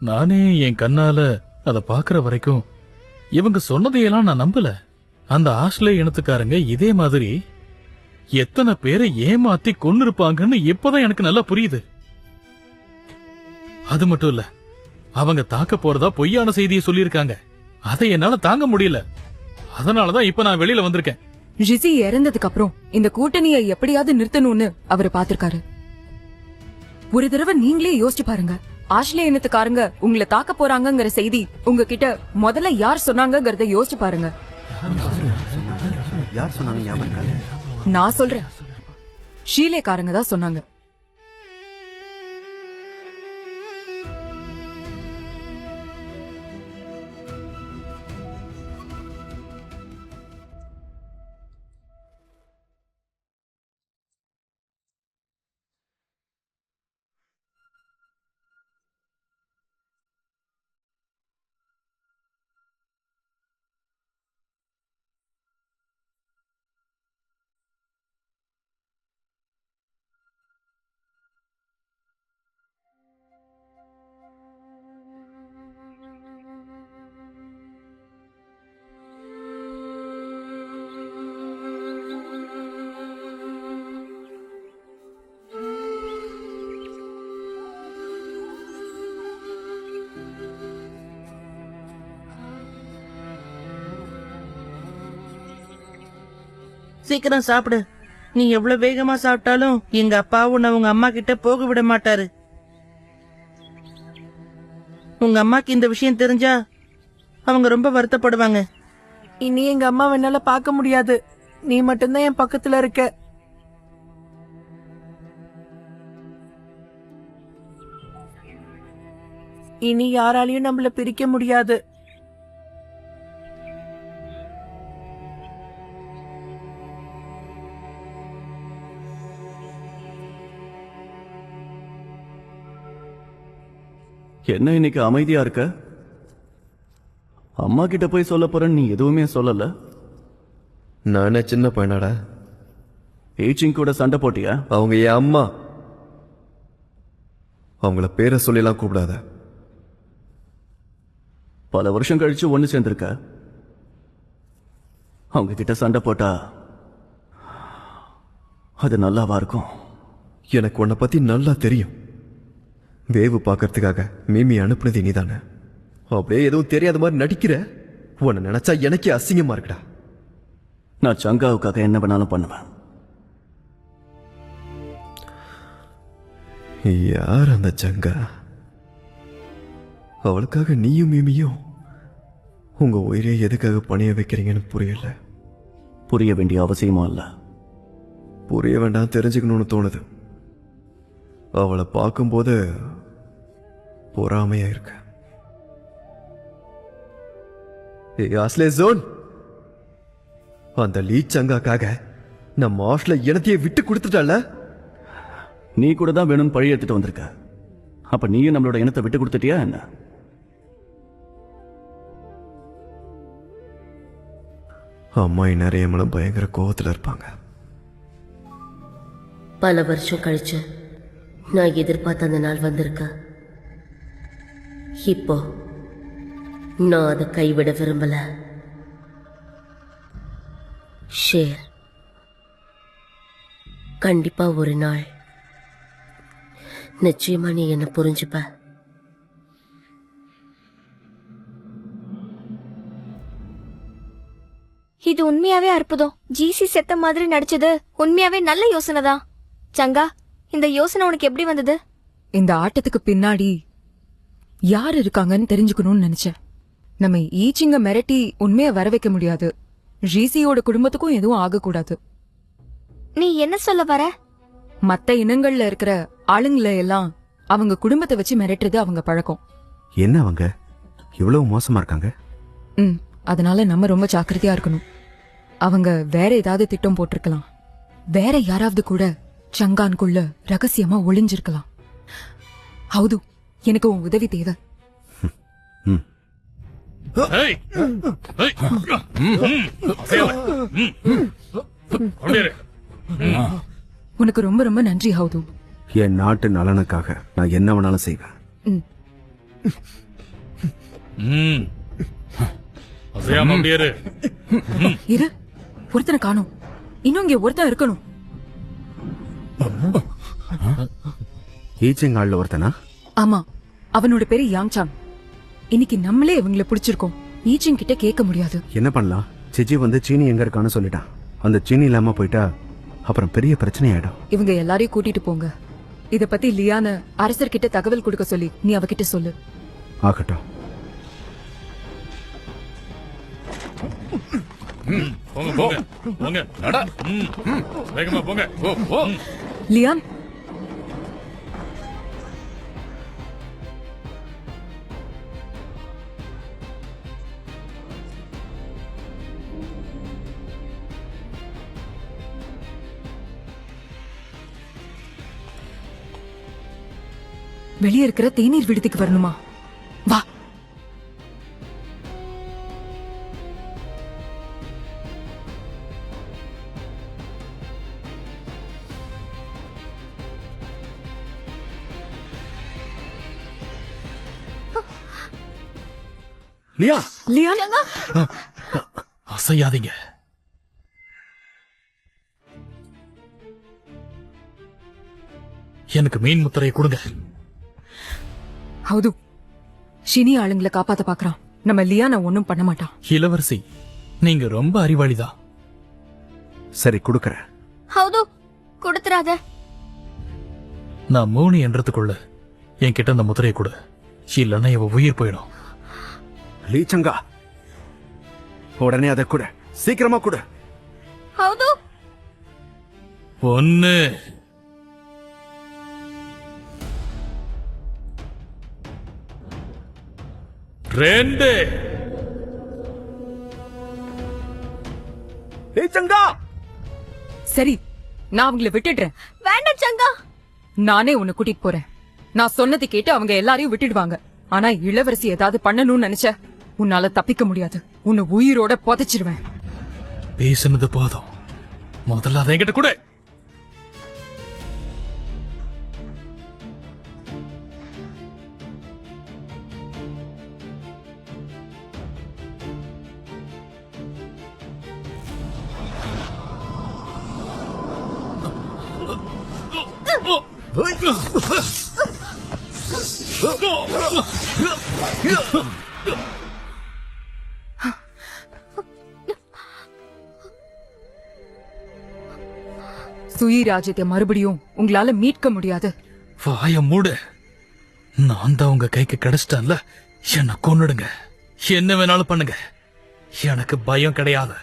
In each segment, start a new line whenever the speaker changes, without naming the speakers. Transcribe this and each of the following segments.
நானே என் கண்ணால அத பாக்குற வரைக்கும் இவங்க சொன்னதையெல்லாம் நான் நம்பல. அந்த ஆஸ்திரேலிய இனத்துக்காரங்க இதே மாதிரி எத்தனை பேரை ஏமாத்தி கொன்னு இருப்பாங்கன்னு இப்பதான் எனக்கு நல்லா புரியுது. அது மட்டும் இல்ல, அவங்க தாக்க போறதா பொய்யான செய்தியை சொல்லியிருக்காங்க. அதை என்னால தாங்க முடியல. அதனாலதான் இப்ப நான் வெளியில வந்திருக்கேன்.
ரிஷி இறந்ததுக்கு அப்புறம் இந்த கூட்டணியை எப்படியாவது நிறுத்தணும்னு அவரு பாத்திருக்காரு. ஒரு தடவை நீங்களே யோசிச்சு பாருங்க. ஆஸ்திரேலிய இனத்துக்காரங்க உங்களை தாக்க போறாங்கங்கிற செய்தி உங்ககிட்ட முதல்ல யார் சொன்னாங்கங்கறத யோசிச்சு பாருங்க.
யார் சொன்னாங்க?
நான் சொல்றேன், ஷீலேக்காரங்க தான் சொன்னாங்க.
சீக்கிரம் சாப்பிடு. நீ எவ்வளவு வேகமா சாப்பிட்டாலும் எங்க அப்பா உன்னை உங்க அம்மா கிட்ட போக விட மாட்டாரு. உங்க அம்மாக்கு இந்த விஷயம் தெரிஞ்சா அவங்க ரொம்ப வருத்தப்படுவாங்க.
இனி எங்க அம்மா என்னால பார்க்க முடியாது. நீ மட்டும்தான் என் பக்கத்துல இருக்க. இனி யாராலையும் நம்மள பிரிக்க முடியாது.
என்ன இன்னைக்கு அமைதியா இருக்க? அம்மா கிட்ட போய் சொல்ல போறேன்னு நீ எதுவுமே சொல்லல.
நானே சின்ன பையனாடா.
ஏச்சிங் கூட சண்டை போட்டியா?
அவங்க என் அம்மா. அவங்கள பேரை சொல்லிலாம் கூப்பிடாத.
பல வருஷம் கழிச்சு ஒண்ணு சேர்ந்திருக்க. அவங்க கிட்ட சண்டை போட்டா அது நல்லாவா இருக்கும்?
எனக்கு உன்னை பத்தி நல்லா தெரியும். வேவு பார்க்கறதுக்காக மீமி அனுப்புனது நீதானே. அப்படியே எதுவும் தெரியாத மாதிரி நடிக்கிற. உன்னை நினைச்சா எனக்கே அசிங்கமா இருக்குடா.
நான் சங்காவுக்காக என்ன வேணாலும் பண்ணுவேன்.
யார் அந்த சங்கா? அவளுக்காக நீயும் மீமியும் உங்க உயிரை எதுக்காக பணிய வைக்கிறீங்கன்னு புரியல.
புரிய வேண்டிய அவசியமா இல்ல.
புரிய வேண்டாம், தெரிஞ்சுக்கணும்னு தோணுது. அவளை பார்க்கும்போது பொறாமையா இருக்க. அந்த லீ சங்காக்காக நம்ம ஆஷ்ல இனத்தையே விட்டு கொடுத்துட்டால.
நீ கூட தான் வேணும்னு பழி எடுத்துட்டு வந்திருக்க. அப்ப நீயும் நம்மளோட இனத்தை விட்டு கொடுத்துட்டியா என்ன?
அம்மா நிறைய மனம் பயங்கர கோவத்துல இருப்பாங்க.
பல வருஷம் கழிச்சு நான் எதிர்பார்த்த அந்த நாள் வந்திருக்க. இப்போ நான் அதை கைவிட விரும்பல. ஷேர், கண்டிப்பா ஒரு நாள் நிச்சயமா நீ என்ன புரிஞ்சுப்ப.
இது உண்மையாவே அற்புதம். ஜிசி செத்த மாதிரி நடிச்சது உண்மையாவே நல்ல யோசனை தான். சங்கா, இந்த யோசனை உனக்கு எப்படி வந்தது?
இந்த ஆட்டத்துக்கு பின்னாடி யார் இருக்காங்கன்னு தெரிஞ்சுக்கணும்னு நினைச்சேன். நம்ம ஈச்சிங்க மிரட்டி உண்மையை வர வைக்க முடியாது. ரிஷியோட குடும்பத்துக்கும் எதுவும் ஆகக்கூடாது.
நீ என்ன சொல்ல வர?
மத்த இனங்கள்ல இருக்கிற ஆளுங்களை எல்லாம் அவங்க குடும்பத்தை வச்சு மிரட்டுறது அவங்க பழக்கம்.
என்ன அவங்க இவ்வளவு மோசமா இருக்காங்க?
அதனால நம்ம ரொம்ப ஜாக்கிரதையா இருக்கணும். அவங்க வேற ஏதாவது திட்டம் போட்டிருக்கலாம். வேற யாராவது கூட சங்கான்குள்ள ரகசியமா ஒளிஞ்சிருக்கலாம். ஹவுது, எனக்கு உன் உதவி தேவை. உனக்கு ரொம்ப ரொம்ப நன்றி ஹவுது.
என் நாட்டு நலனுக்காக நான் என்ன வேணாலும் செய்வேன்.
ம். அசையாம அப்படியே இரு.
இரு, ஒருத்தனை காணோம். இன்னும் இங்க ஒருத்தன் இருக்கணும்.
ஈச்சங்காலில் ஒருத்தனா?
ஆமா, அவனோட பேரு யாங்சாங். இன்னைக்கு நம்மளே இவங்கள பிடிச்சிருக்கோம். ஈச்சிங் கிட்ட கேட்க முடியாது.
என்ன பண்ணலாம்? சிஜி வந்து சீனி எங்க இருக்கான்னு சொல்லிட்டான். அந்த சீனி இல்லாம போயிட்டா அப்புறம் பெரிய பிரச்சனை ஆயிடும்.
இவங்க எல்லாரையும் கூட்டிட்டு போங்க. இத பத்தி லியான அரசர்கிட்ட தகவல் கொடுக்க சொல்லி நீ அவகிட்ட சொல்லு.
ஆகட்டும்.
போங்க போங்க போங்க. நடா. வேகமா போங்க. போ போ.
லியான், வெளியே இருக்கிற தேநீர் விடுதிக்கு வரணுமா? வா.
லியா,
லியான்,
அசையாதீங்க. எனக்கு மீன் முத்திரையை கொடுங்க.
ஹவுது, ஷினி ஆளுங்களை காப்பாத்த பாக்குறான். நம்ம லியானா ஒண்ணும் பண்ண மாட்டான்.
இளவரசி, நீங்க ரொம்ப அறிவாளிதான்.
சரி, கொடுக்கறேன்.
ஹவுது, கொடுத்துறாத.
நான் 3 என்றதுக்குள்ள என்கிட்ட அந்த முத்திரையை கொடு. இல்லைன்னா இவ உயிர் போயிடும்.
லீச்சங்கா, உடனே அதை கொடு. சீக்கிரமா கொடு.
ஹவுது,
1 2
லீச்சங்கா,
சரி, நான் அவங்கள விட்டுடுறேன்.
வேண்டாம் சங்கா.
நானே உன்னை கூட்டிட்டு போறேன். நான் சொன்னதை கேட்டு அவங்க எல்லாரையும் விட்டுடுவாங்க. ஆனா இளவரசி ஏதாவது பண்ணணும்னு நினைச்ச உன்னால தப்பிக்க முடியாது. உன்னை உயிரோட புதைச்சிருவேன்.
பேசுனது போதும். முதல்ல அதை என்கிட்ட கொடு.
சுயி ராஜ்யத்தை மறுபடியும் உங்களால மீட்க முடியாது.
வாய மூடு. நான் தான் உங்க கைக்கு கிடைச்சிட்டேன்ல. என்ன கொன்னுடுங்க. என்ன வேணாலும் பண்ணுங்க. எனக்கு பயம் கிடையாது.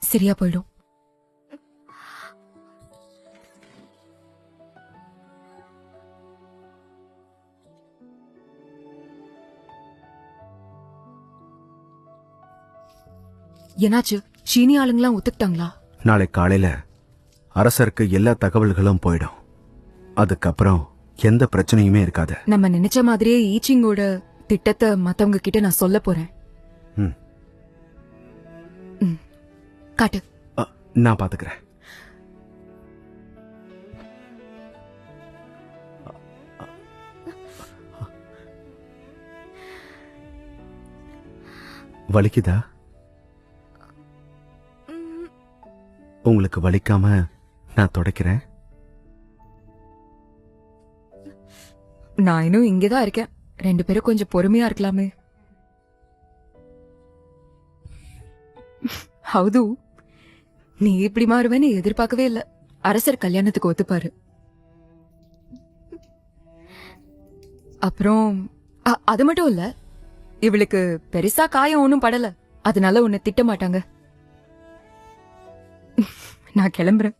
சரியா போயிடும். என்னாச்சு? சீனி ஆளுங்களாம் ஒத்துக்கிட்டாங்களா?
நாளை காலையில அரசருக்கு எல்லா தகவல்களும் போயிடும். அதுக்கப்புறம் எந்த பிரச்சனையுமே இருக்காது.
நம்ம நினைச்ச மாதிரியே ஈச்சிங்கோட திட்டத்தை மத்தவங்க கிட்ட நான் சொல்ல போறேன்.
ம்.
காட்டு.
நான் பாத்துக்கிறேன். வலிக்குதா? உங்களுக்கு வலிக்காம நான் துடைக்கிறேன்.
நான் இன்னும் இங்கதான் இருக்கேன். 2 பேரும் கொஞ்சம் பொறுமையா இருக்கலாமே. ஹவுது, நீ இப்படி மாறுவேன்னு எதிர்பார்க்கவே இல்ல. அரசர் கல்யாணத்துக்கு ஒத்துப்பாரு. அப்புறம் அது மட்டும் இல்ல, இவளுக்கு பெருசா காயம் ஒண்ணும் படல. அதனால உன்னை திட்ட மாட்டாங்க. நான் கிளம்புறேன்.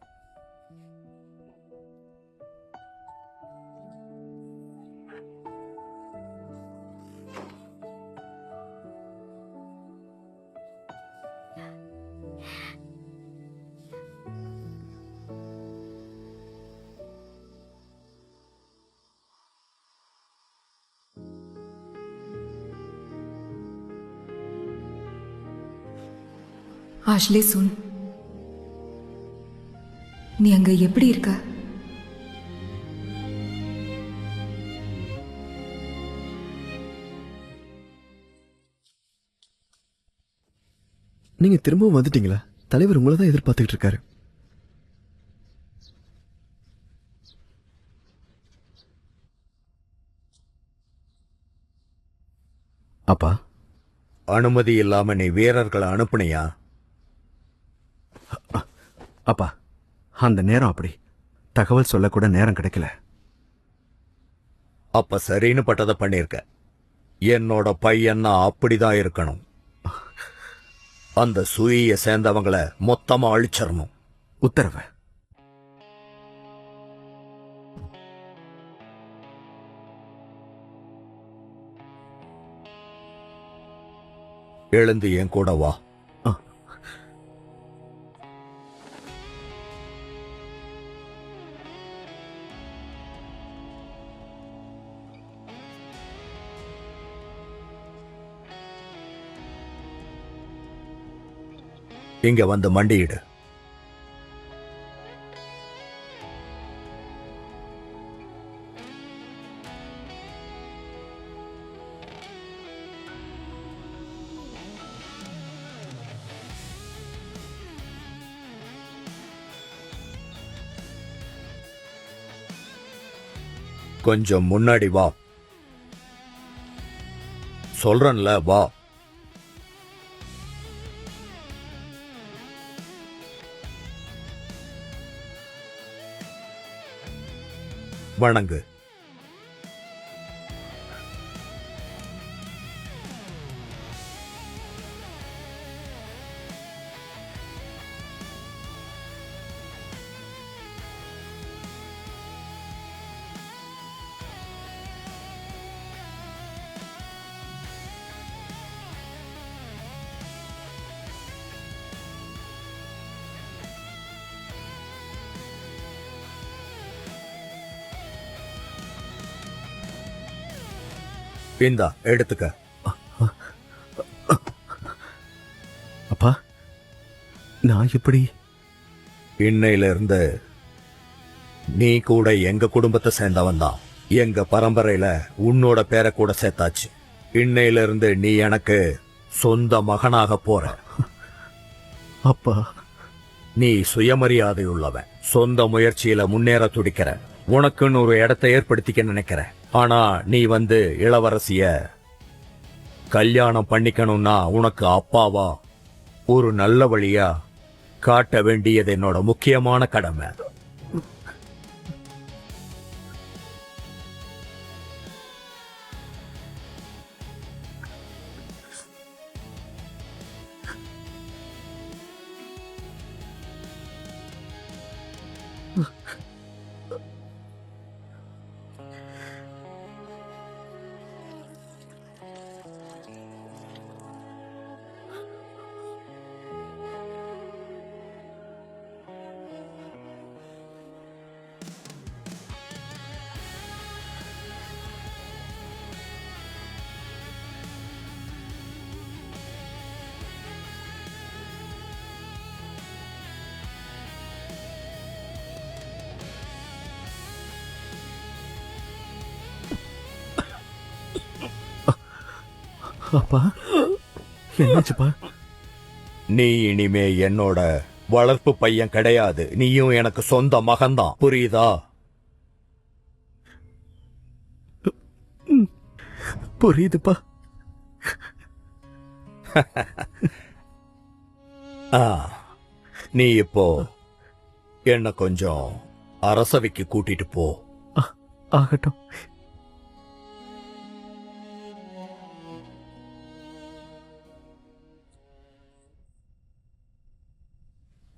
आशले सुन, நீ அங்க எப்படி இருக்க?
நீங்க திரும்பவும் வந்துட்டீங்களா? தலைவர் உங்களை தான் எதிர்பார்த்துக்கிட்டு இருக்காரு.
அப்பா,
அனுமதி இல்லாம நீ வீரர்களை அனுப்புனியா?
அப்பா, அந்த நேரம் அப்படி தகவல் சொல்லக்கூட நேரம் கிடைக்கல.
அப்ப சரின்னு பட்டதை பண்ணிருக்க. என்னோட பையன்னா அப்படிதான் இருக்கணும். அந்த சூய சேர்ந்தவங்களை மொத்தமா அழிச்சிடணும்.
உத்தரவு.
எழுந்து என் கூட வா. இங்க வந்து மண்டியிடு. கொஞ்சம் முன்னாடி வா. சொல்றேன்ல, வா. வணங்கு. இந்தா எடுத்துக்க.
அப்பா, நான் எப்படி?
இன்னையில இருந்து நீ கூட எங்க குடும்பத்தை சேர்ந்தவன் தான். எங்க பரம்பரையில உன்னோட பேரை கூட சேர்த்தாச்சு. இன்னையில இருந்து நீ எனக்கு சொந்த மகனாக போற.
அப்பா,
நீ சுயமரியாதை உள்ளவன். சொந்த முயற்சியில முன்னேற துடிக்கிற. உனக்குன்னு ஒரு இடத்தை ஏற்படுத்திக்க நினைக்கிற. ஆனா நீ வந்து இளவரசிய கல்யாணம் பண்ணிக்கணும்னா உனக்கு அப்பாவா ஒரு நல்ல வழியா காட்ட வேண்டியது என்னோட முக்கியமான கடமை.
அப்பா, என்னாச்சுப்பா?
நீ இனிமே என்னோட வளர்ப்பு பையன் கிடையாது. நீயும் எனக்கு சொந்த மகன்தான். புரியுதா?
புரியுதுப்பா.
நீ இப்போ என்ன கொஞ்சம் அரசவைக்கு கூட்டிட்டு போ.
ஆகட்டும்.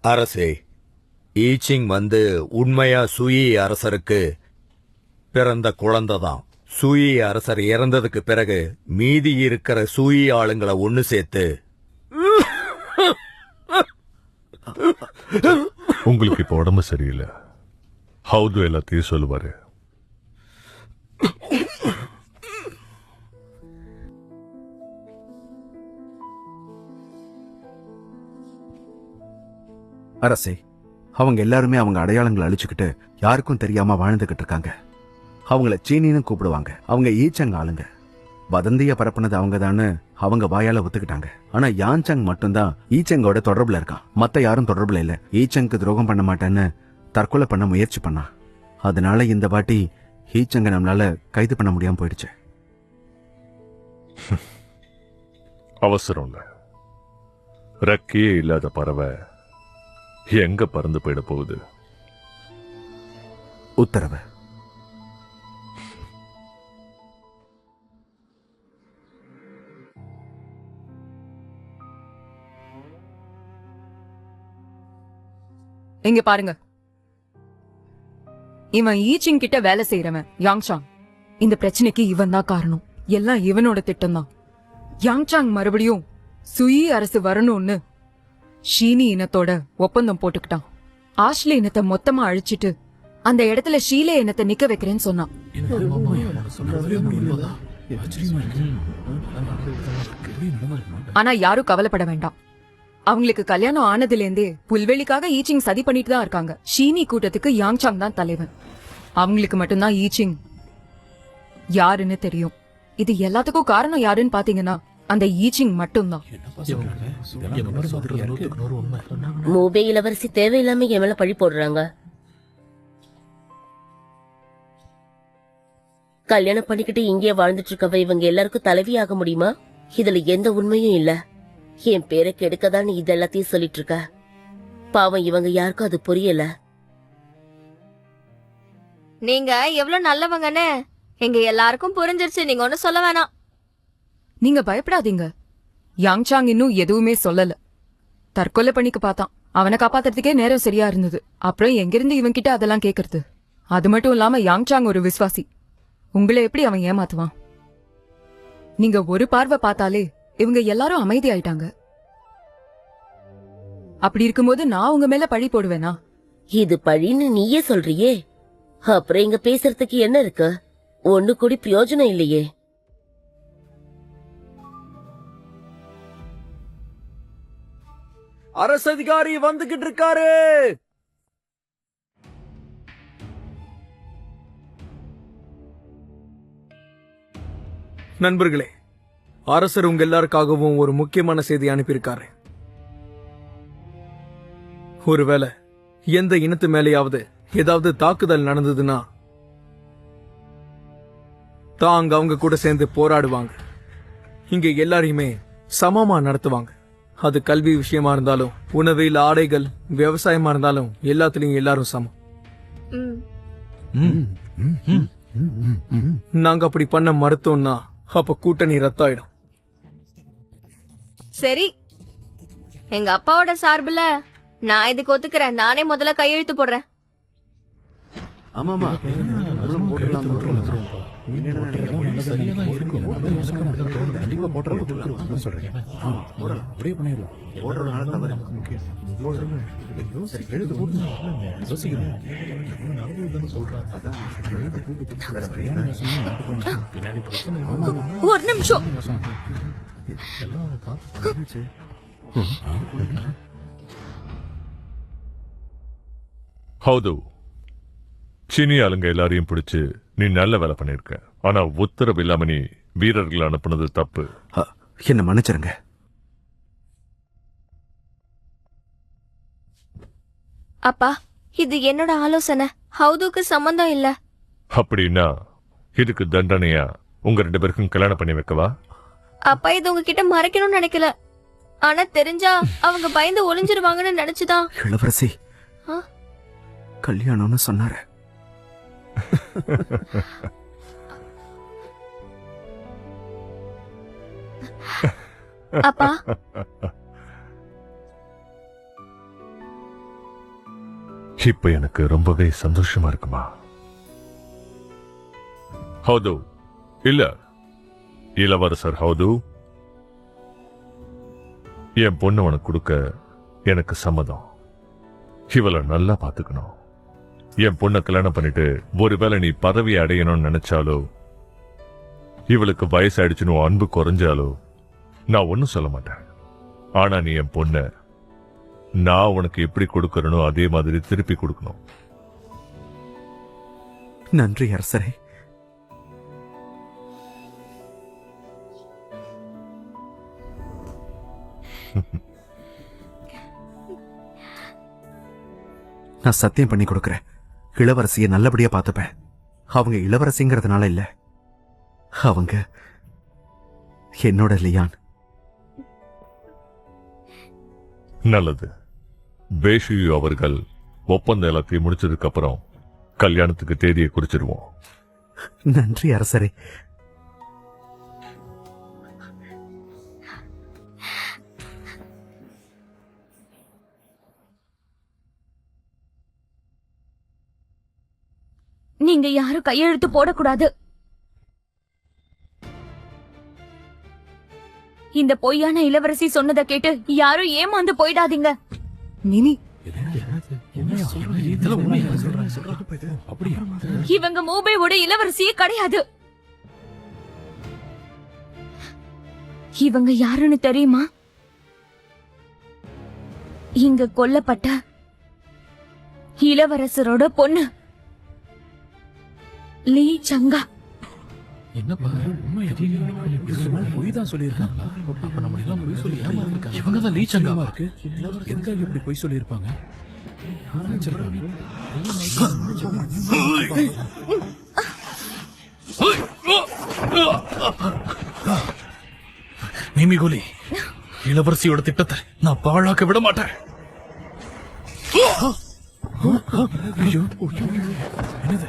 அரசே, ஈச்சிங் வந்து உண்மையா சூயி அரசருக்கு பிறந்த குழந்தைதான். சூயி அரசர் இறந்ததுக்கு பிறகு மீதி இருக்கிற சூயி ஆளுங்களை ஒண்ணு சேர்த்து
உங்களுக்கு இப்ப உடம்பு சரியில்லை. ஹவுது எல்லாத்தையும் சொல்லுவாரு.
அரசே, அவங்க எல்லாருமே அவங்க அடையாளங்களை அழிச்சுக்கிட்டு யாருக்கும் தெரியாம வாழ்ந்துகிட்டு இருக்காங்க. அவங்கள சீனின்னு கூப்பிடுவாங்க. அவங்க ஈச்சங் ஆளுங்க. வதந்திய பரப்புனது அவங்க அவங்க வாயால ஒத்துக்கிட்டாங்க. ஆனா யான்சங் மட்டும்தான் ஈச்சங்கோட தொடர்புல இருக்கான். மத்த யாரும் தொடர்புல இல்ல. ஈச்சங்க்கு துரோகம் பண்ண மாட்டேன்னு தற்கொலை பண்ண முயற்சி பண்ணான். அதனால இந்த வாட்டி ஈச்சங்க நம்மளால கைது பண்ண முடியாம போயிடுச்சு.
அவசரம் இல்ல. ரெக்கையே இல்லாத பறவை எங்க பறந்து போயிட போகுது?
உத்தரவு.
இங்க பாருங்க, இவன் ஈச்சிங் கிட்ட வேலை செய்யறவன் யாங்சாங். இந்த பிரச்சனைக்கு இவன் தான் காரணம். எல்லாம் இவனோட திட்டம் தான். யாங்சாங் மறுபடியும் சுயி அரசு வரணும்னு ஷீனி இனத்தோட ஒப்பந்தம் போட்டுக்கிட்டான். ஆஷ்லே இனத்தை மொத்தமா அழிச்சிட்டு அந்த இடத்துல ஷீலே இனத்தை நிக்க வைக்கிறேன்னு சொன்னான். ஆனா யாரும் கவலைப்பட வேண்டாம். அவங்களுக்கு கல்யாணம் ஆனதுலேருந்தே புல்வெளிக்காக ஈச்சிங் சதி பண்ணிட்டு தான் இருக்காங்க. ஷீனி கூட்டத்துக்கு யாங்சாங் தான் தலைவன். அவங்களுக்கு மட்டும்தான் ஈச்சிங் யாருன்னு தெரியும். இது எல்லாத்துக்கும் காரணம் யாருன்னு பாத்தீங்கன்னா அந்த ஈச்சிங் மட்டும்தான்.
மூபே இளவரசி தேவையில்லாம என் மேல பழி போடுறாங்க. கல்யாணம் பண்ணிக்கிட்டு இங்கே வாழ்ந்துட்டு இருக்கவ இவங்க எல்லாருக்கும் தலைவி ஆக முடியுமா? இதுல எந்த உண்மையும் இல்ல. என் பேரை கெடுக்கதான் இது எல்லாத்தையும் சொல்லிட்டு இருக்க. பாவம் இவங்க யாருக்கும் அது புரியல.
நீங்க எவ்வளவு நல்லவங்கன்னு எங்க எல்லாருக்கும் புரிஞ்சிருச்சு. நீங்க ஒன்னும் சொல்ல வேணாம்.
நீங்க பயப்படாதீங்க. யாங்சாங் இன்னும் எதுவுமே சொல்லல. தற்கொலை பண்ணிக்க பார்த்தான். அவனை காப்பாத்துறதுக்கே நேரம் சரியா இருந்தது. அப்புறம் எங்கிருந்து இவன் கிட்ட அதெல்லாம் கேக்குறது? அது மட்டும் இல்லாம யாங்சாங் ஒரு விசுவாசி. உங்களை எப்படி அவன் ஏமாத்துவான்? நீங்க ஒரு பார்வை பார்த்தாலே இவங்க எல்லாரும் அமைதி ஆயிட்டாங்க. அப்படி இருக்கும்போது நான் உங்க மேல பழி போடுவேனா?
இது பழின்னு நீயே சொல்றியே, அப்புறம் இங்க பேசுறதுக்கு என்ன இருக்கு? ஒண்ணு கூடி பிரயோஜனம் இல்லையே.
அரசதிகாரி வந்துகிட்டு இருக்காரு.
நண்பர்களே, அரசர் உங்க எல்லாருக்காகவும் ஒரு முக்கியமான செய்தி அனுப்பியிருக்காரு. ஒருவேளை எந்த இனத்து மேலேயாவது ஏதாவது தாக்குதல் நடந்ததுன்னா தாங்க அவங்க கூட சேர்ந்து போராடுவாங்க. இங்க எல்லாரையுமே சமமா நடத்துவாங்க. அது கல்வி விஷயமா இருந்தாலும், உணவில், ஆடைகள், விவசாயமா இருந்தாலும் எல்லாத்துலயும் எல்லாரும் சமம். நாங்க அப்படி பண்ண மறுத்தோம்னா அப்ப கூட்டணி ரத்தாயிடும்.
சரி, எங்க அப்பாவோட சார்புல நான் இதுக்கு ஒத்துக்கிறேன். நானே முதல்ல கையெழுத்து போடுறேன்.
ஆமாமா
ஒரு நிமிஷம்.
ஹவுது, சீனி ஆளுங்க எல்லாரையும் பிடிச்சு நீ நல்ல வேலை பண்ணிருக்க. ஆனா உத்தரவு இல்லாம நீ வீரர்கள் அனுப்புனது தப்பு.
என்ன மன்னிச்சிருங்க.
அப்பா, இது என்னோட ஆலோசனை. ஹவுதுக்கு சம்பந்தம் இல்ல.
அப்படின்னா இதுக்கு தண்டனையா உங்க 2 பேருக்கும் கல்யாணம் பண்ணி வைக்கவா?
அப்பா இது உங்ககிட்ட மறைக்கணும்னு நினைக்கல. ஆனா தெரிஞ்சா அவங்க பயந்து ஒளிஞ்சிருவாங்கன்னு நினைச்சுதான்.
இளவரசி கல்யாணம்னு சொன்னாரு.
அப்பா,
இப்ப எனக்கு ரொம்பவே சந்தோஷமா இருக்குமா? ஹவுது இல்ல, இளவரசர் ஹவுது, என் பொண்ணு உனக்கு கொடுக்க எனக்கு சம்மதம். இவளை நல்லா பாத்துக்கணும். என் பொண்ணை கல்யாணம் பண்ணிட்டு ஒருவேளை நீ பதவி அடையணும்னு நினைச்சாலோ, இவளுக்கு நான் உனக்கு எப்படி கொடுக்கறனோ அதே மாதிரி திருப்பி கொடுக்கணும்.
நன்றி அரசரே. நான் சத்தியம் பண்ணி கொடுக்கிறேன், இளவரசியை நல்லபடியா பார்த்துப்பேன். அவங்க இளவரசிங்கிறதுனால இல்ல, அவங்க என்னோட லியான்.
நல்லது. பேஷியு அவர்கள் ஒப்பந்தம் எல்லாத்தையும் முடிச்சதுக்கு அப்புறம் கல்யாணத்துக்கு தேதியை குறிச்சிருவோம்.
நன்றி அரசரே.
நீங்க யாரும் கையெழுத்து போடக்கூடாது. இந்த பொய்யான இளவரசி சொன்னதை கேட்டு யாரும் ஏமாந்து போயிடாதீங்க.
மினி,
இவங்க மூபேவோட இளவரசியே கிடையாது. இவங்க யாருன்னு தெரியுமா? இங்க கொல்லப்பட்ட இளவரசரோட பொண்ணு லீ சங்கா.
இவங்கதான் லீ சங்காவா இருக்கு. எதுக்காக இப்படி பொய் சொல்லியிருப்பாங்க? மிமிகோலி, இளவரசியோட திட்டத்தை நான் பாழாக்க விட மாட்டேன். என்னது?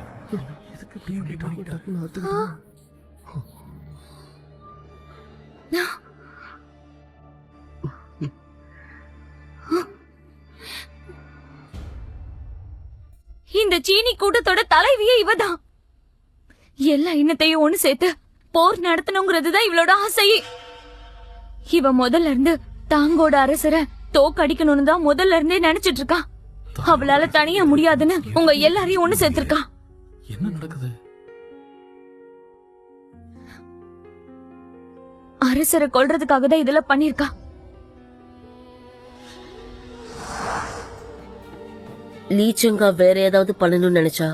இந்த சீனி கூட்டத்தோட தலைவியே இவதான். எல்லா இனத்தையும் ஒண்ணு சேர்த்து போர் நடத்தணுங்கிறது தான் இவளோட ஆசையே. இவ முதல்ல இருந்து தாங்கோட அரசரை தோக்கடிக்கணும்னு தான் முதல்ல இருந்தே நினைச்சிட்டு இருக்கா. அவளால தனியா முடியாதுன்னு உங்க எல்லாரையும் ஒண்ணு சேர்த்திருக்கா.
என்ன நடக்குது?
அரசரை கொல்றதுக்காக தான் இதெல்லாம் பண்ணிருக்கா.
லீச்சங்கா வேற ஏதாவது பண்ணணும்னு நினைச்சா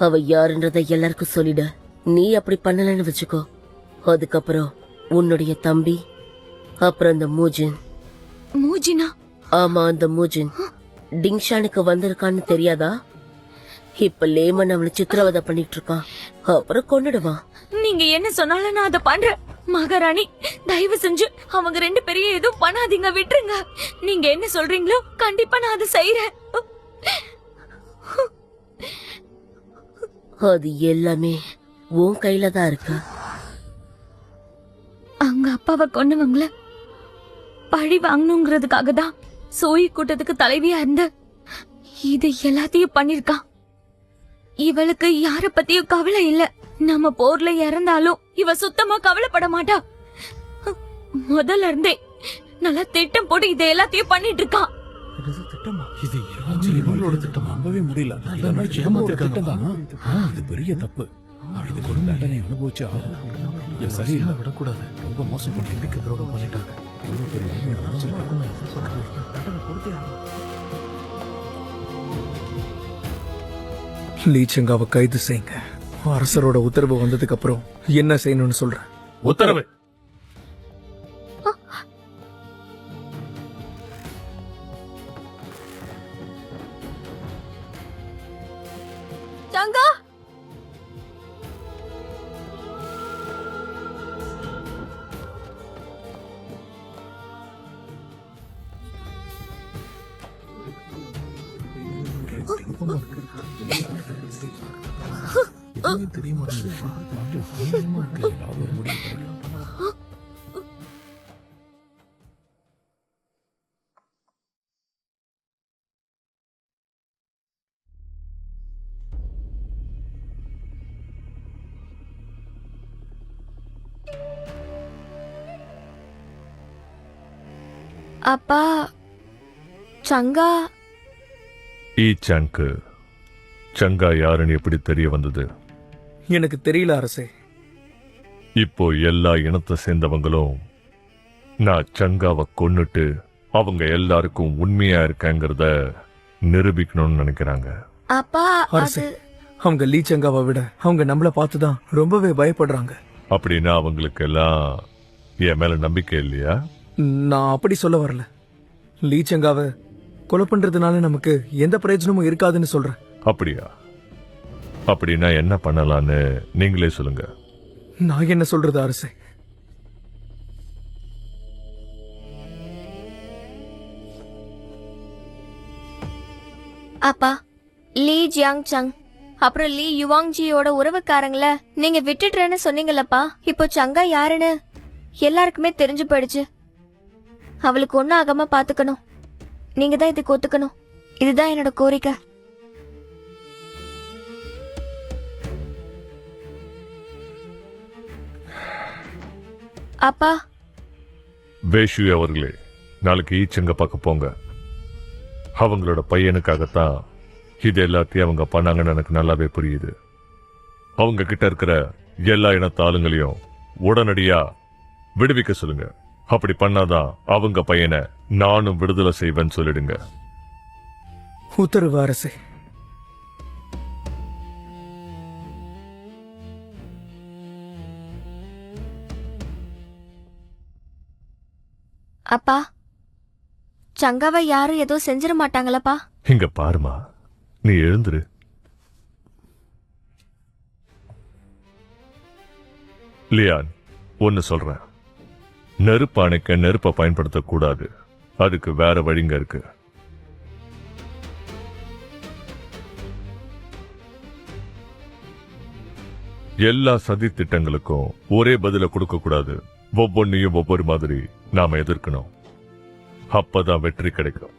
அவ யாருன்றத எல்லாருக்கும் சொல்லிட. நீ அப்படி பண்ணலன்னு வச்சுக்கோ, அதுக்கப்புறம் உன்னுடைய தம்பி, அப்புறம் அந்த மூஜின்.
மூஜினா?
ஆமா, அந்த மூஜின் டிங்ஷானுக்கு வந்திருக்கான்னு தெரியாதா? இப்ப லேமன் அவனை சித்திரவதை பண்ணிட்டு இருக்கான், அப்புறம் கொன்னுடுவான்.
நீங்க என்ன சொன்னாலும் நான் அதை பண்றேன். மகாராணி, தயவு செஞ்சு அவங்க ரெண்டு பேரையும் எதுவும் பண்ணாதீங்க, விட்டுருங்க. நீங்க என்ன சொல்றீங்களோ கண்டிப்பா நான் அதை செய்யறேன்.
அது எல்லாமே உன் கையில தான் இருக்கு.
அவங்க அப்பாவை கொன்னவங்கள பழி வாங்கணுங்கிறதுக்காக தான் சோயி கூட்டத்துக்கு தலைவியா இருந்து இது எல்லாத்தையும் பண்ணிருக்கா. இவளுக்கு யார பத்தியும் கவலை இல்ல. நம்ம போர்ல இறந்தாலும் இவ சுத்தமா கவலைப்பட மாட்டா. முதல்ல இருந்தே நல்லா திட்டம் போட்டு இதை எல்லாத்தையும் பண்ணிட்டு இருக்கா.
இது இவங்களோட திட்டம். நம்பவே முடியல. இது பெரிய தப்பு. இதுக்கு ஒரு தண்டனை அனுபவிச்சா சரியில்லை, விடக்கூடாது. ரொம்ப மோசம் பண்ணி நம்பிக்கை துரோகம் பண்ணிட்டாங்க.
லீச்சங்காவை கைது செய்யுங்க. அரசரோட உத்தரவு வந்ததுக்கு அப்புறம் என்ன செய்யணும்னு சொல்றேன்.
உத்தரவு.
சங்கா,
தெரியுமா?
அப்பா, சங்கா.
சங்கு சங்கா யாருன்னு எப்படி தெரிய வந்தது?
எனக்கு தெரியல அரசே.
இப்போ எல்லா இனத்தை சேர்ந்தவங்களும் நான் சங்காவை கொன்னுட்டு அவங்க எல்லாருக்கும் உண்மையா இருக்கங்கிறத நிரூபிக்கணும்னு நினைக்கிறாங்க.
அப்பா
அரசே, அவங்க லீச்சங்காவை விட அவங்க நம்மள பார்த்துதான் ரொம்பவே பயப்படுறாங்க.
அப்படின்னா அவங்களுக்கு எல்லாம் என் மேல நம்பிக்கை இல்லையா?
நான் அப்படி சொல்ல வரல. லீச்சங்காவை கொலை பண்றதுனால நமக்கு எந்த பிரயோஜனமும் இருக்காதுன்னு சொல்றேன்.
அப்படியா? அப்படின்னா என்ன பண்ணலான்னு நீங்களே சொல்லுங்க.
நான் என்ன சொல்றது அரசே?
அப்பா, லீ ஜியாங் சங் அப்புறம் லீ யுவாங்ஜியோட உறவுக்காரங்கள நீங்க விட்டுடுறேன்னு சொன்னீங்களப்பா. இப்போ சங்கா யாருன்னு எல்லாருக்குமே தெரிஞ்சு போயிடுச்சு. அவளுக்கு ஒன்னும் ஆகாம பாத்துக்கணும். நீங்க தான் இதுக்கு ஒத்துக்கணும். இதுதான் என்னோட கோரிக்கை. அப்பா,
வேஷு அவர்களே, நாளைக்கு ஈச்சங்க பார்க்க போங்க. அவங்களோட பையனுக்காகத்தான் இது எல்லாத்தையும் அவங்க பண்ணாங்கன்னு எனக்கு நல்லாவே புரியுது. அவங்க கிட்ட இருக்கிற எல்லா இனத்து ஆளுங்களையும் உடனடியா விடுவிக்க சொல்லுங்க. அப்படி பண்ணாதான் அவங்க பையனை நானும் விடுதலை செய்வேன்னு சொல்லிடுங்க.
உத்தரவு அரசே.
அப்பா, சங்காவை யாரும் ஏதோ செஞ்சிட மாட்டாங்களப்பா?
இங்க பாருமா, நீ எழுந்துரு. லியான், ஒன்னு சொல்றேன். நெருப்பு அணைக்க நெருப்பை பயன்படுத்தக்கூடாது. அதுக்கு வேற வழிங்க இருக்கு. எல்லா சதி திட்டங்களுக்கும் ஒரே பதில கொடுக்க கூடாது. ஒவ்வொன்னையும் ஒவ்வொரு மாதிரி நாம எதிர்க்கணும். அப்பதான் வெற்றி கிடைக்கும்.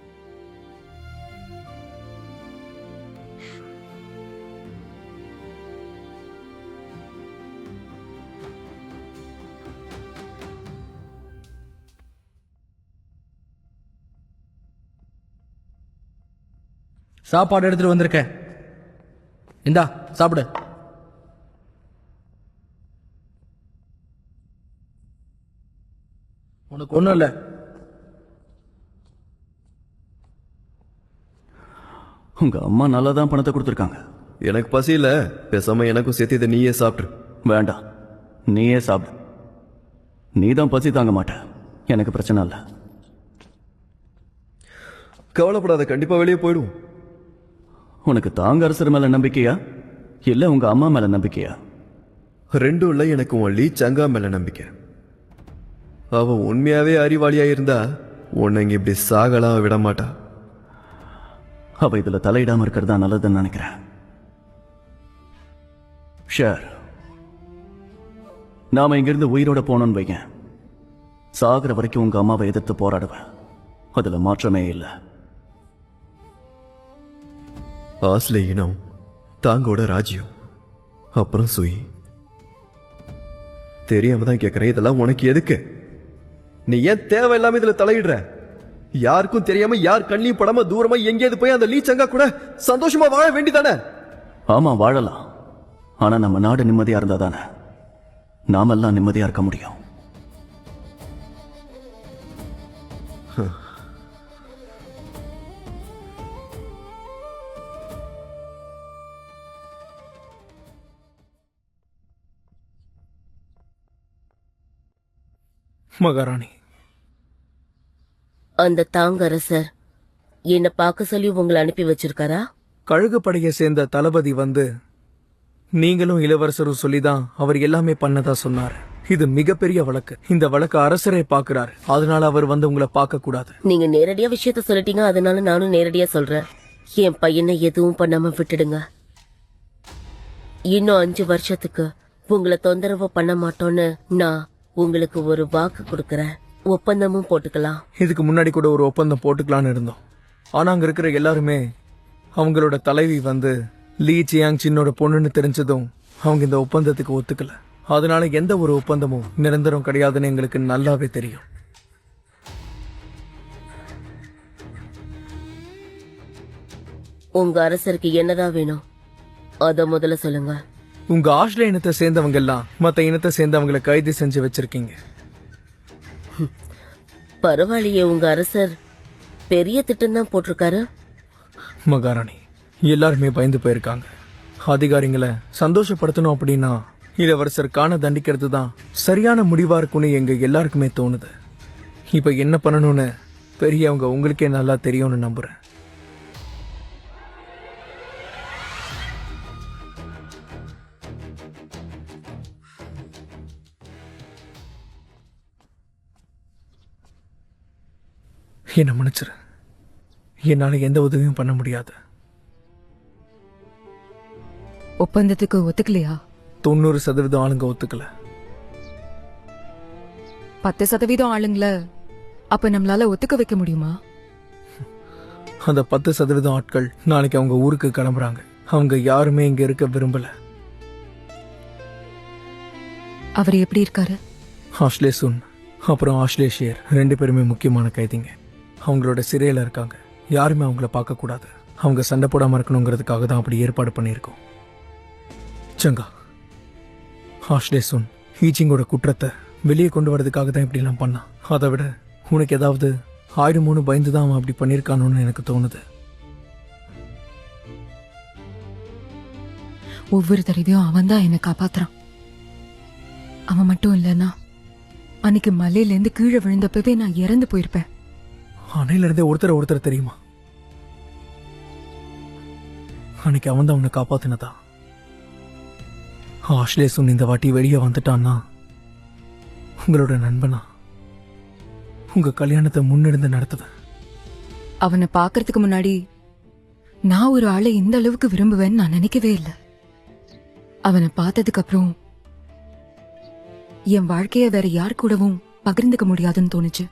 சாப்பாடு எடுத்துட்டு வந்திருக்கேன். இந்தா சாப்பிடு. உனக்கு ஒண்ணும் இல்ல.
உங்க அம்மா நல்லா தான் பணத்தை கொடுத்துருக்காங்க.
எனக்கு பசி இல்ல, பேசாம எனக்கும் சேர்த்து இதை நீயே சாப்பிட்டு.
வேண்டாம், நீயே சாப்பிடு. நீ தான் பசி தாங்க மாட்ட. எனக்கு பிரச்சனை இல்லை.
கவலைப்படாத, கண்டிப்பா வெளியே போயிடுவோம்.
உனக்கு தாங்க அரசர் மேல நம்பிக்கையா இல்ல உங்க அம்மா மேல நம்பிக்கையா?
ரெண்டும் இல்ல, எனக்கு உன் லீ சங்கா மேல நம்பிக்கை. அவ உண்மையாவே அறிவாளியா இருந்தா உன்னை இங்க இப்படி சாகலாம் விட மாட்டா.
அவ இதுல தலையிடாம இருக்கிறதா நல்லதுன்னு நினைக்கிறேன். ஷேர், நாம இங்கிருந்து உயிரோட போனோம்னு வைங்க, சாகிற வரைக்கும் உங்க அம்மாவை எதிர்த்து போராடுவேன். அதுல மாற்றமே இல்லை.
ஆஸ்லே இனம், தாங்கோட ராஜ்யம், அப்புறம் சுயி. தெரியாம தான் கேட்கிறேன், இதெல்லாம் உனக்கு எதுக்கு? நீ ஏன் தேவையில்லாம இதுல தலையிடுற? யாருக்கும் தெரியாம யார் கண்ணியும் படாம தூரமா எங்கேயாவது போய் அந்த லீ சங்கா கூட சந்தோஷமா வாழ வேண்டிதானே?
ஆமா, வாழலாம். ஆனா நம்ம நாடு நிம்மதியா இருந்தா தானே நாமெல்லாம் நிம்மதியா இருக்க முடியும்.
மகாராணி,
அந்த தாங்கரசர் என்ன பார்க்க சொல்லி உங்களை அனுப்பி வச்சிருக்காரா?
கழுகு படையை சேர்ந்த தளபதி வந்து நீங்களும் இளவரசரும் சொல்லிதான் அவர் எல்லாமே பண்ணதா சொன்னார். இது மிகப்பெரிய வழக்கு. இந்த வழக்கு அரசரை பார்க்கிறார். அதனால அவர் வந்து உங்களை பார்க்க கூடாது.
நீங்க நேரடியா விஷயத்த சொல்லிட்டீங்க, அதனால நானும் நேரடியா சொல்றேன். என் பையனை எதுவும் பண்ணாம விட்டுடுங்க. இன்னும் 5 வருஷத்துக்கு உங்களை தொந்தரவு பண்ண மாட்டோன்னு நான் உங்களுக்கு ஒரு வாக்கு கொடுக்கறேன். ஒப்பந்தமும் போட்டுக்கலாம்.
இதுக்கு முன்னாடி கூட ஒரு ஒப்பந்தம் போட்டுக்கலான்னு இருந்தோம். ஆனா அங்க இருக்கிற எல்லாருமே அவங்களோட தலைவி வந்து லீ சியாங் சின்னோட பொண்ணுன்னு தெரிஞ்சதும் அவங்க இந்த ஒப்பந்தத்துக்கு ஒத்துக்கல. அதனால எந்த ஒரு ஒப்பந்தமும் நிரந்தரம் கிடையாதுன்னு எங்களுக்கு நல்லாவே தெரியும்.
உங்க அரசருக்கு என்னதான் வேணும் அத முதல்ல சொல்லுங்க.
உங்க ஆஷ்ல இனத்தை சேர்ந்தவங்க எல்லாம் மத்த இனத்தை சேர்ந்தவங்களை கைது செஞ்சு வச்சிருக்கீங்க.
பரவாயில்லையே, உங்க அரசர் பெரிய திட்டம் தான் போட்டிருக்காரு.
மகாராணி, எல்லாருமே பயந்து போயிருக்காங்க. அதிகாரிங்களை சந்தோஷப்படுத்தணும் அப்படின்னா இளவரசர் காண தண்டிக்கிறது தான் சரியான முடிவா இருக்கும்னு எங்க எல்லாருக்குமே தோணுது. இப்ப என்ன பண்ணணும்னு பெரியவங்க உங்களுக்கே நல்லா தெரியும்னு நம்புறேன். என்ன மன்னிச்சிரு, என்னால எந்த உதவியும் பண்ண முடியாது.
ஒப்பந்தத்துக்கு ஒத்துக்கலையா?
90% ஆளுங்க ஒத்துக்கல.
10% ஆளுங்கள அப்ப நம்மளால ஒத்துக்க வைக்க முடியுமா?
அந்த 10% ஆட்கள் நாளைக்கு அவங்க ஊருக்கு கிளம்புறாங்க. அவங்க யாருமே இங்க இருக்க விரும்பல.
அவர் எப்படி இருக்காரு?
ஆஷ்லே சுன் அப்புறம் ஆஷ்லே ஷேர் 2 பேருமே முக்கியமான கைதிங்க. அவங்களோட சிறையில இருக்காங்க. யாருமே அவங்கள பார்க்க கூடாது. அவங்க சண்டை போடாம இருக்கணுங்கிறதுக்காக தான் அப்படி ஏற்பாடு பண்ணியிருக்கோம். சங்கா, ஆஷ்லே சுன் ஹீச்சிங்கோட குற்றத்தை வெளியே கொண்டு வரதுக்காக தான் இப்படி எல்லாம் பண்ணான். அதை விட உனக்கு ஏதாவது ஆயிடுமோன்னு பயந்து தான் அவன் அப்படி பண்ணியிருக்கானோன்னு எனக்கு தோணுது.
ஒவ்வொரு தடவையும் அவன் தான் என்னை காப்பாத்துறான். அவன் மட்டும் இல்லைன்னா அன்னைக்கு மலையில இருந்து கீழே விழுந்தப்பவே நான் இறந்து போயிருப்பேன்.
அணையில இருந்தே ஒருத்தர் தெரியுமா? அன்னைக்கு அவன் தான் உன்னை காப்பாத்தினதா. ஆஷ்லே சுன் இந்த வாட்டி வெளியே வந்துட்டான்னா உங்களோட நண்பனா உங்க கல்யாணத்தை முன்னெடுந்து நடத்துவேன்.
அவனை பாக்குறதுக்கு முன்னாடி நான் ஒரு ஆளை இந்த அளவுக்கு விரும்புவேன்னு நான் நினைக்கவே இல்லை. அவனை பார்த்ததுக்கு அப்புறம் என் வாழ்க்கைய வேற யார் கூடவும் பகிர்ந்துக்க முடியாதுன்னு தோணுச்சு.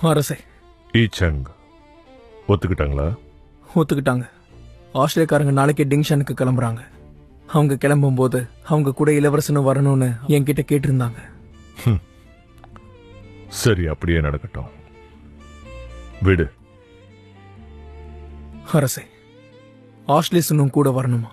அரசே,
ஈச்சங் ஒத்துக்கிட்டாங்களா?
ஒத்துக்கிட்டாங்க. ஆஸ்திரேலியாக்காரங்க நாளைக்கே டிங்ஷனுக்கு கிளம்புறாங்க. அவங்க கிளம்பும் போது அவங்க கூட இளவரசனும் வரணும்னு என்கிட்ட கேட்டிருந்தாங்க.
சரி, அப்படியே நடக்கட்டும். விடு.
அரசே, ஆஸ்லேசனும் கூட வரணுமா?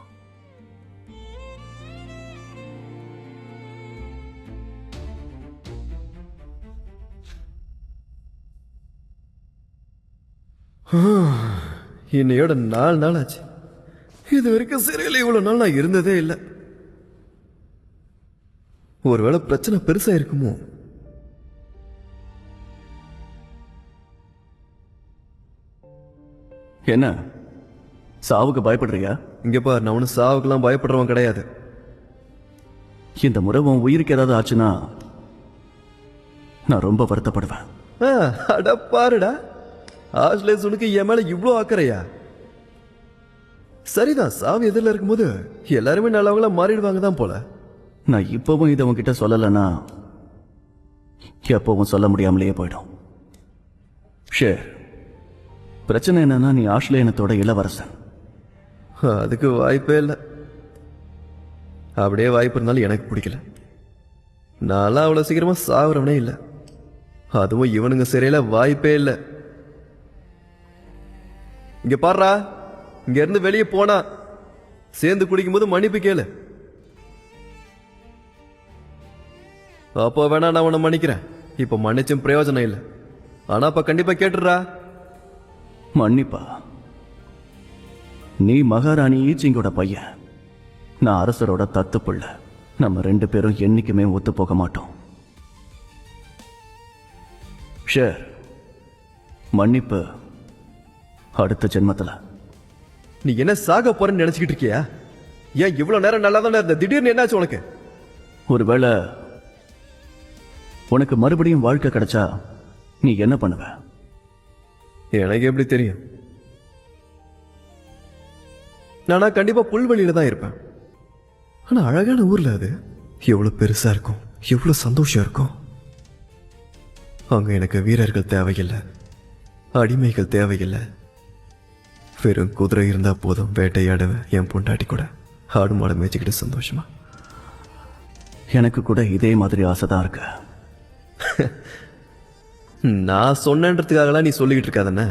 இன்னையோட 4 நாள் ஆச்சு. இது வரைக்கும் சிறையில் இவ்வளவு நாள் நான் இருந்ததே இல்லை. ஒருவேளை பிரச்சனை பெருசா இருக்குமோ?
என்ன சாவுக்கு பயப்படுறியா?
இங்க பார், நான் ஒன்னும் சாவுக்கெல்லாம் பயப்படுறவன் கிடையாது.
இந்த முறை உன் உயிருக்கு ஏதாவது ஆச்சுன்னா நான் ரொம்ப வருத்தப்படுவேன்.
அட பாருடா, ஆஷ்லேசுனுக்கு என் மேல இவ்வளோ அக்கறையா? சரிதான், சாவு எதிரில் இருக்கும்போது எல்லாருமே நல்லவங்களா மாறிடுவாங்க தான் போல.
நான் இப்பவும் இதை உன்கிட்ட சொல்லலைன்னா எப்பவும் சொல்ல முடியாமலேயே போயிடும். ஷேர், பிரச்சனை என்னன்னா நீ ஆஷ்லேயனத்தோட இளவரசன்.
அதுக்கு வாய்ப்பே இல்லை. அப்படியே வாய்ப்பு இருந்தாலும் எனக்கு பிடிக்கல. நான்லாம் அவ்வளோ சீக்கிரமா சாகுறவனே இல்லை. அதுவும் இவனுங்க சிறையில வாய்ப்பே இல்லை. இங்க பாடுறா, இங்க இருந்து வெளியே போனா சேர்ந்து குடிக்கும் போது மன்னிப்பு கேளு. அப்போ வேணா நான் உன்னை மன்னிக்கிறேன். இப்ப மன்னிச்சும் பிரயோஜனம் இல்லை. ஆனா அப்ப கண்டிப்பா கேட்டுடுறா.
மன்னிப்பா? நீ மகாராணி ஈச்சிங்கோட பையன், நான் அரசரோட தத்து பிள்ளை. நம்ம 2 பேரும் என்னைக்குமே ஒத்து போக மாட்டோம். ஷேர், மன்னிப்பு அடுத்த ஜென்மத்துல.
நீ என்ன சாக போறன்னு நினைச்சுக்கிட்டு இருக்கியா? ஏன் இவ்வளவு நேரம் நல்லா தானே இருந்த, திடீர்னு என்னாச்சு உனக்கு?
ஒருவேளை உனக்கு மறுபடியும் வாழ்க்கை கிடைச்சா நீ என்ன பண்ணுவ?
எனக்கு எப்படி தெரியும்? நானா கண்டிப்பா புல்வெளியில தான் இருப்பேன். ஆனா அழகான ஊர்ல அது எவ்வளவு பெருசா இருக்கும், எவ்வளவு சந்தோஷம் இருக்கும். அங்க எனக்கு வீரர்கள் தேவையில்லை, அடிமைகள் தேவையில்லை. வெறும் குதிரை இருந்தா போதும், வேட்டையாடுவேன் என் பொண்டாட்டி கூட, ஆடு மாடு மேய்ச்சிக்கிட்டு சந்தோஷமா.
எனக்கு கூட இதே மாதிரி ஆசைதான் இருக்கு.
நான் சொன்னன்றதுக்காகலாம் நீ சொல்லிக்கிட்டு இருக்காதானே?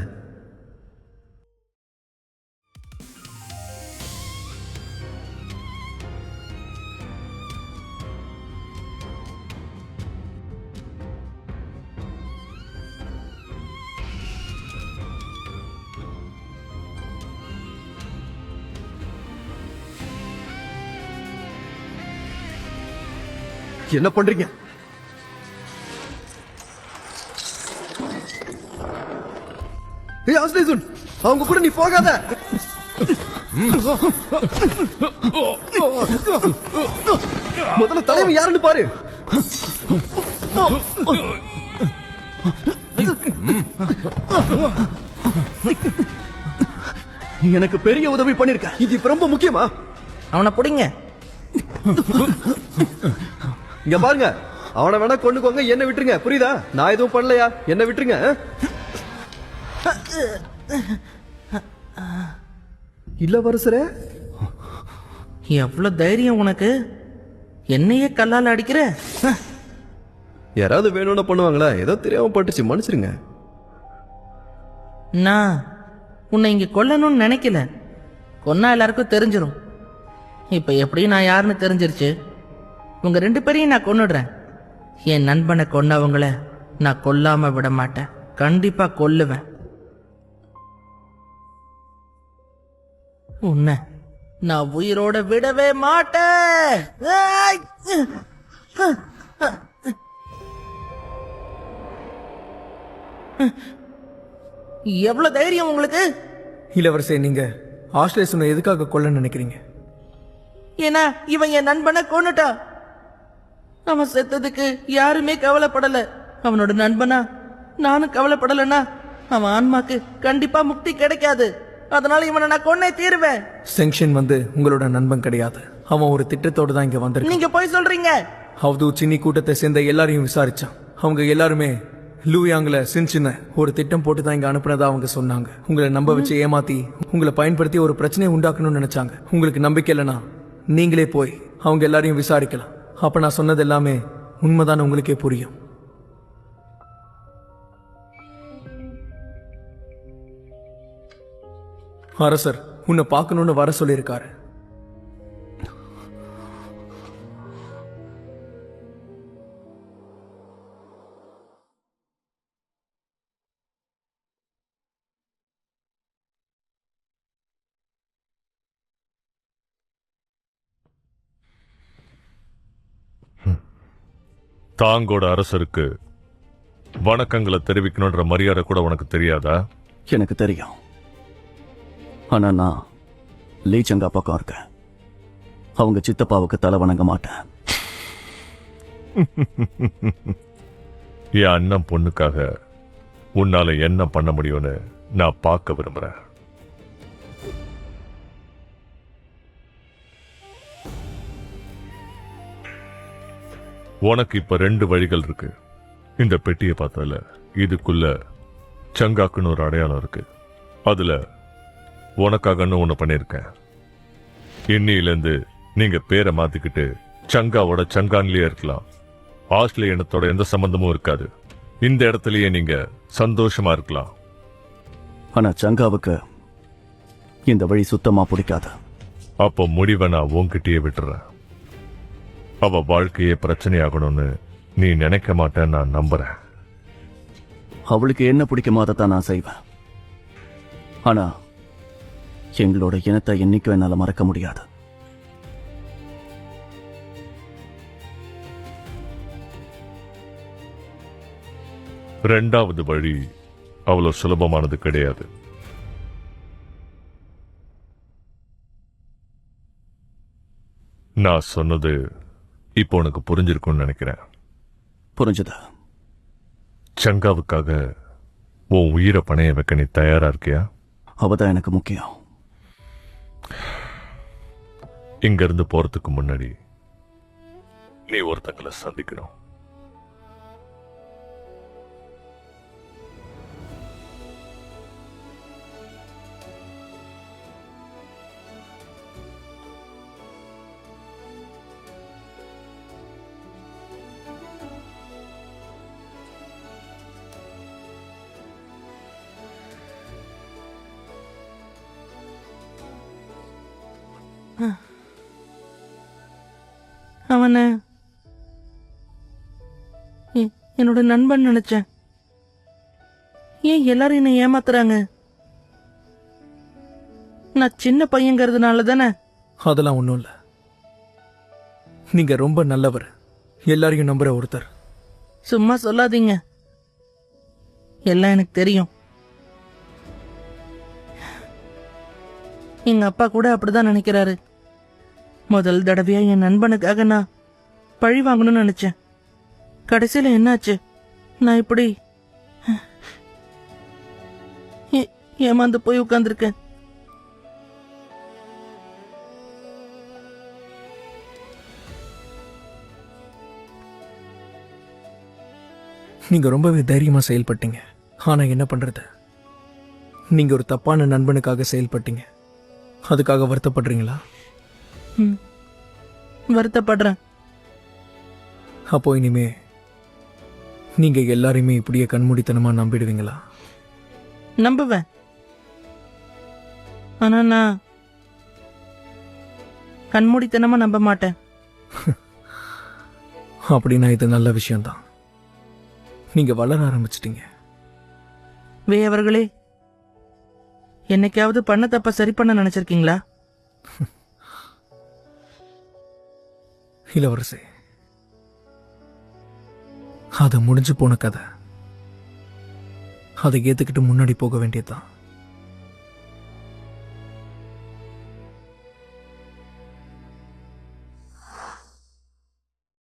என்ன பண்றீங்க? ஏய் ஆஸ்லேசுன், அவங்க கூட நீ போகாத. முதல்ல தலைவன் யாருன்னு பாரு. எனக்கு பெரிய உதவி பண்ணிருக்க. இது இப்ப ரொம்ப முக்கியமா?
அவனை பிடிங்க.
இங்க பாருங்க, அவனை வேணா கொண்டுக்கோங்க, என்ன விட்டுருங்க. புரியுதா? நான் எதுவும் பண்ணலையா, என்ன விட்டுருங்க. இளவரசரே,
எவ்வளவு தைரியம் உனக்கு? என்னையே கல்லால் அடிக்கிற?
யாராவது வேணும்னு பண்ணுவாங்களா? ஏதோ தெரியாம பட்டுச்சு, மன்னிச்சிருங்க.
நான் உன்னை இங்க கொல்லணும்னு நினைக்கல. கொன்னா எல்லாருக்கும் தெரிஞ்சிடும். இப்ப எப்படி நான் யாருன்னு தெரிஞ்சிருச்சு. உங்க 2 பேரையும் நான் கொன்னுடுறேன். என் நண்பனை கொன்னவங்கள நான் கொல்லாம விட மாட்டேன். கண்டிப்பா கொல்லுவேன். உன்னை நான் உயிரோட விடவே மாட்டேன். ஏய்! எவ்வளவு தைரியம் உங்களுக்கு?
இளவரசே, நீங்க ஆஸ்லேசுனை எதுக்காக கொல்ல நினைக்கிறீங்க?
ஏன்னா இவன் என் நண்பனை கொன்னுட்டான். அவன் செத்ததுக்கு யாருமே கவலைப்படல. அவனோட நண்பனா நானும் கவலைப்படலன்னா அவன் ஆன்மாக்கு கண்டிப்பா முக்தி கிடைக்காது. அதனால இவனை நான் கொன்னே தீருவேன்.
செங்ஷன் உங்களோட நண்பன் கிடையாது. அவன் ஒரு திட்டத்தோடு தான் இங்க வந்திருக்கான்.
நீங்க போய் சொல்றீங்க.
ஹவ்து சின்னி கூட்டத்தை சேர்ந்த எல்லாரையும் விசாரிச்சான். அவங்க எல்லாருமே லூயாங்ல சின்ன ஒரு திட்டம் போட்டு தான் இங்க அனுப்புனதா அவங்க சொன்னாங்க. உங்களை நம்ப வச்சு ஏமாத்தி உங்களை பயன்படுத்தி ஒரு பிரச்சனையை உண்டாக்கணும்னு நினைச்சாங்க. உங்களுக்கு நம்பிக்கை இல்லைன்னா நீங்களே போய் அவங்க எல்லாரையும் விசாரிக்கலாம். அப்ப நான் சொன்னது எல்லாமே உண்மைதான் உங்களுக்கே புரியும். அரசர் உன்னை பார்க்கணும்னு வர சொல்லியிருக்காரு.
தாங்கோட அரசருக்கு வணக்கங்களை தெரிவிக்கணும்ன்ற மரியாதை கூட உனக்கு தெரியாதா?
எனக்கு தெரியும். ஆனா நான் லீச்சங்கா பக்கம் இருக்கேன். அவங்க சித்தப்பாவுக்கு தலை வணங்க மாட்டேன்.
என் அண்ணன் பொண்ணுக்காக உன்னால என்ன பண்ண முடியும்னு நான் பார்க்க விரும்புறேன். உனக்கு இப்ப 2 வழிகள் இருக்கு. இந்த பெட்டியை பார்த்தால இதுக்குள்ள சங்காக்குன்னு ஒரு அடையாளம் இருக்கு. அதுல உனக்காகன்னு ஒண்ணு பண்ணிருக்கேன். இன்னிலிருந்து நீங்க பேரை மாத்திக்கிட்டு சங்காவோட சங்கான்லயே இருக்கலாம். ஆஸ்திரேலிய இனத்தோட எந்த சம்பந்தமும் இருக்காது. இந்த இடத்துலயே நீங்க சந்தோஷமா இருக்கலாம்.
ஆனா சங்காவுக்கு இந்த வழி சுத்தமா பிடிக்காது.
அப்போ முடிவை நான் உன்கிட்டயே விட்டுறேன். அவ வாழ்க்கையே பிரச்சனையாகணும்னு நீ நினைக்க மாட்டேன்னு நான் நம்புறேன்.
அவளுக்கு என்ன பிடிக்குமோ அதைத்தான் நான் செய்வேன். ஆனா எங்களோட இனத்தை என்னைக்கும் என்னால மறக்க முடியாது.
ரெண்டாவது வழி அவ்வளவு சுலபமானது கிடையாது. நான் சொன்னது இப்போ உனக்கு புரிஞ்சிருக்கும்னு நினைக்கிறேன்.
புரிஞ்சதா?
சங்காவுக்காக உன் உயிரை பணைய வைக்க நீ தயாரா இருக்கியா?
அவதான் எனக்கு முக்கியம்.
இங்க இருந்து போறதுக்கு முன்னாடி நீ ஒருத்தங்களை சந்திக்கணும்.
அவன என்னோட நண்பன் நினைச்சேன். ஏன் எல்லாரும் என்ன ஏமாத்துறாங்க? நான் சின்ன பையங்கிறதுனால தானே?
அதெல்லாம் ஒண்ணும் இல்ல. நீங்க ரொம்ப நல்லவர். எல்லாரையும் நம்புற ஒருத்தர்.
சும்மா சொல்லாதீங்க, எல்லாம் எனக்கு தெரியும். எங்க அப்பா கூட அப்படிதான் நினைக்கிறாரு. முதல் தடவையா என் நண்பனுக்காக நான் பழி வாங்கணும்னு நினைச்சேன். கடைசியில என்னாச்சு? நான் இப்படி ஏமாந்து போய் உட்கார்ந்துருக்கேன்.
நீங்க ரொம்பவே தைரியமா செயல்பட்டீங்க. ஆனா என்ன பண்றது, நீங்க ஒரு தப்பான நண்பனுக்காக செயல்பட்டீங்க. அதுக்காக வருத்தப்படுறீங்களா?
வருத்தப்படுறேன்.
அப்போ இனிமே நீங்க எல்லாரையுமே இப்படியே கண்மூடித்தனமா நம்பிடுவீங்களா?
நம்புவேன். ஆனா நான் கண்மூடித்தனமா நம்ப மாட்டேன்.
அப்படின்னா இது நல்ல விஷயம்தான். நீங்க வளர ஆரம்பிச்சிட்டீங்க.
அவர்களே, என்னைக்காவது பண்ண தப்ப சரி பண்ண நினைச்சிருக்கீங்களா?
இளவரசே, அது முடிஞ்சு போன கதை. அதை ஏத்துக்கிட்டு முன்னாடி போக வேண்டியதுதான்.